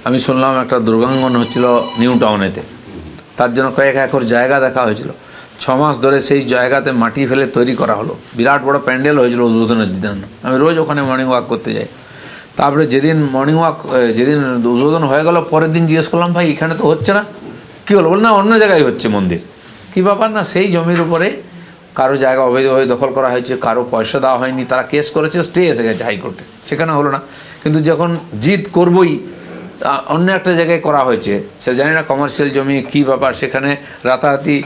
আমি শুনলাম একটা দুর্গাঙ্গন হচ্ছিল নিউ টাউনেতে, তার জন্য কয়েক একর জায়গা দেখা হয়েছিল। 6 মাস ধরে সেই জায়গাতে মাটি ফেলে তৈরি করা হলো, বিরাট বড় প্যান্ডেল হয়েছিল উদ্বোধনের দিন। আমি রোজ ওখানে মর্নিং ওয়াক করতে যাই। তারপরে যেদিন মর্নিং ওয়াক যেদিন উদ্বোধন হয়ে গেল, পরের দিন জিজ্ঞেস করলাম, ভাই এখানে তো হচ্ছে না, কী হলো? বল না, অন্য জায়গায় হচ্ছে মন্দির। কী ব্যাপার? না, সেই জমির উপরে কারো জায়গা অবৈধভাবে দখল করা হয়েছে, কারো পয়সা দেওয়া হয়নি, তারা কেস করেছে, স্টে এসে গেছে হাইকোর্টে, সেখানে হলো না। কিন্তু যখন জিত করবই, অন্য একটা জায়গায় করা হয়েছে, সে জানি না কমার্শিয়াল জমি কী ব্যাপার, সেখানে রাতারাতি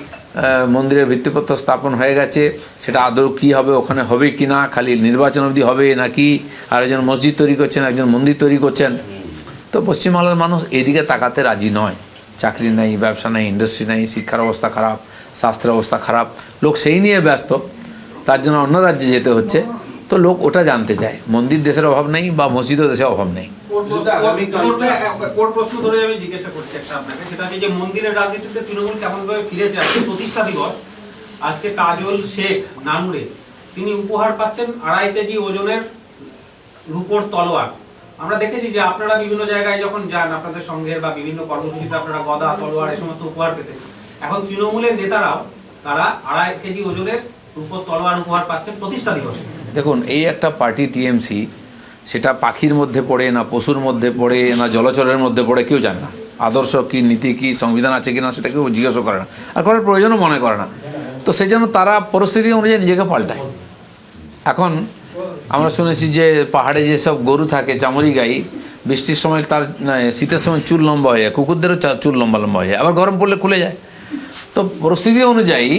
মন্দিরের ভিত্তিপত্র স্থাপন হয়ে গেছে। সেটা আদৌ কী হবে, ওখানে হবে কি না, খালি নির্বাচন অবধি হবে নাকি আর একজন মসজিদ তৈরি করছেন, একজন মন্দির তৈরি করছেন। তো পশ্চিমবাংলার মানুষ এদিকে তাকাতে রাজি নয়। চাকরি নেই, ব্যবসা নেই, ইন্ডাস্ট্রি নেই, শিক্ষার অবস্থা খারাপ, স্বাস্থ্যের অবস্থা খারাপ, লোক সেই নিয়ে ব্যস্ত, তার জন্য অন্য রাজ্যে যেতে হচ্ছে। তো লোক ওটা জানতে চায়। মন্দির দেশের অভাব নেই বা মসজিদও দেশের অভাব নেই। প্রশ্ন ধরে আমি জিজ্ঞাসা করছি একটা আপনাকে, সেটা হচ্ছে যে মন্দিরের রাজনীতিতে তৃণমূল কেমনভাবে ফিরেছে। আজকে প্রতিষ্ঠা দিবস, আজকে কাজল শেখ নানুরে তিনি উপহার পাচ্ছেন 2.5 কেজি ওজনের রূপোর তলোয়ার। আমরা দেখেছি যে আপনারা বিভিন্ন জায়গায় যখন যান, আপনাদের সংঘের বা বিভিন্ন কর্মসূচিতে আপনারা গদা, তলোয়ার এই সমস্ত উপহার পেতেন। এখন তৃণমূলের নেতারাও তারা 2.5 কেজি ওজনের রূপোর তলোয়ার উপহার পাচ্ছেন প্রতিষ্ঠা দিবসে। দেখুন, এই একটা পার্টি টিএমসি, সেটা পাখির মধ্যে পড়ে না পশুর মধ্যে পড়ে না জলচরের মধ্যে পড়ে কেউ জানে না। আদর্শ কী, নীতি কী, সংবিধান আছে কি না সেটা কেউ জিজ্ঞাসা করে না, আর করার প্রয়োজনও মনে করে না। তো সেই জন্য তারা পরিস্থিতি অনুযায়ী নিজেকে পাল্টায়। এখন আমরা শুনেছি যে পাহাড়ে যেসব গরু থাকে, চামড়ি গাই, বৃষ্টির সময় তার শীতের সময় চুল লম্বা হয়ে যায়, কুকুরদেরও চুল লম্বা লম্বা হয়ে যায়, আবার গরম পড়লে খুলে যায়। তো পরিস্থিতি অনুযায়ী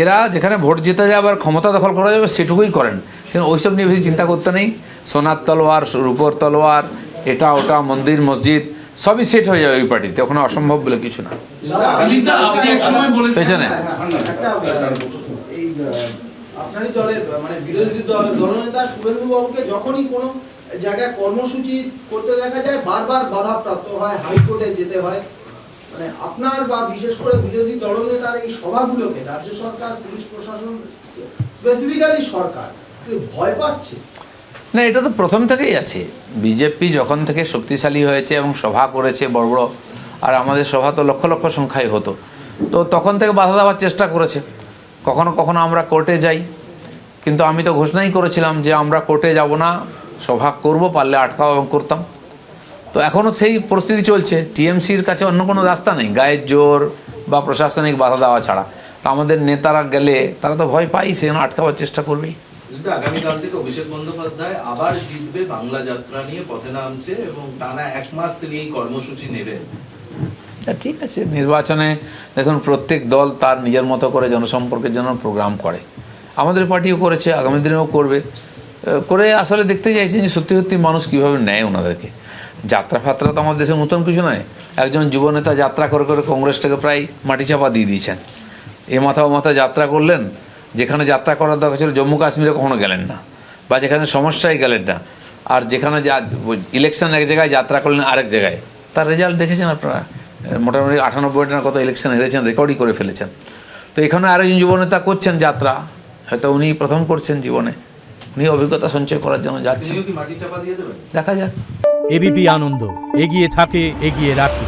এরা যেখানে ভোট জিতে যায় আবার ক্ষমতা দখল করা যাবে সেটুকুই করেন। সেখানে ওইসব নিয়ে বেশি চিন্তা করতে নেই। সোনার তলোয়ার, রূপোর তলোয়ার, এটা ওটা, মন্দির মসজিদ সবই সেট হয়ে যাবে ওই পার্টিতে, ওখানে অসম্ভব বলে কিছু না। পেছনে আপনারই দলের মানে বিরোধী দলনেতা শুভেন্দু বাবুকে যখনই কোনো জায়গায় কর্মসূচি করতে দেখা যায় বারবার বাধাপ্রাপ্ত হয়, হাইকোর্টে যেতে হয়। মানে আপনার বা বিশেষ করে বিরোধী দলনেতার এই সভাগুলোকে রাজ্য সরকার, পুলিশ প্রশাসন, স্পেসিফিক্যালি সরকার ভয় পাচ্ছে না, এটা তো প্রথম থেকেই আছে। বিজেপি যখন থেকে শক্তিশালী হয়েছে এবং সভা করেছে বড় বড়, আর আমাদের সভা তো লক্ষ লক্ষ সংখ্যায় হতো, তো তখন থেকে বাধা দেওয়ার চেষ্টা করেছে। কখনো কখনো আমরা কোর্টে যাই, কিন্তু আমি তো ঘোষণাই করেছিলাম যে আমরা কোর্টে যাব না, সভা করব, পারলে আটকাও, এবং করতাম। তো এখনও সেই পরিস্থিতি চলছে। টিএমসির কাছে অন্য কোনো রাস্তা নেই গায়ের জোর বা প্রশাসনিক বাধা দেওয়া ছাড়া। তো আমাদের নেতারা গেলে তারা তো ভয় পাই, সেখানে আটকাবার চেষ্টা করবেই। আগামীকাল থেকে অভিষেক বন্দ্যোপাধ্যায় আবার জিতবে বাংলা যাত্রা নিয়ে পথে নামছে এবং টানা 1 মাস তিনি এই কর্মসূচি নেবেন। ঠিক আছে, নির্বাচনে দেখুন প্রত্যেক দল তার নিজের মতো করে জনসম্পর্কের জন্য প্রোগ্রাম করে। আমাদের পার্টিও করেছে, আগামী দিনেও করবে। করে আসলে দেখতে চাইছেন যে সত্যি সত্যি মানুষ কীভাবে নেয় ওনাদেরকে। যাত্রা ফাত্রা তো আমাদের দেশে নতুন কিছু নয়। একজন যুবনেতা যাত্রা করে করে কংগ্রেসটাকে প্রায় মাটিচাপা দিয়ে দিয়েছেন। এ মাথা ও মাথা যাত্রা করলেন, যেখানে যাত্রা করার দরকার ছিল জম্মু কাশ্মীরে কখনো গেলেন না, বা যেখানে সমস্যায় গেলেন না। আর যেখানে ইলেকশন এক জায়গায়, যাত্রা করলেন আরেক জায়গায়। তার রেজাল্ট দেখেছেন আপনারা, মোটামুটি 98টা কত ইলেকশন হেরেছেন, রেকর্ডই করে ফেলেছেন। তো এখানে আরেকজন যুবনেতা করছেন যাত্রা, হয়তো উনি প্রথম করছেন জীবনে, উনি অভিজ্ঞতা সঞ্চয় করার জন্য যাচ্ছেন। দেখা যাক। এবিপি আনন্দ এগিয়ে থাকে, এগিয়ে রাখে।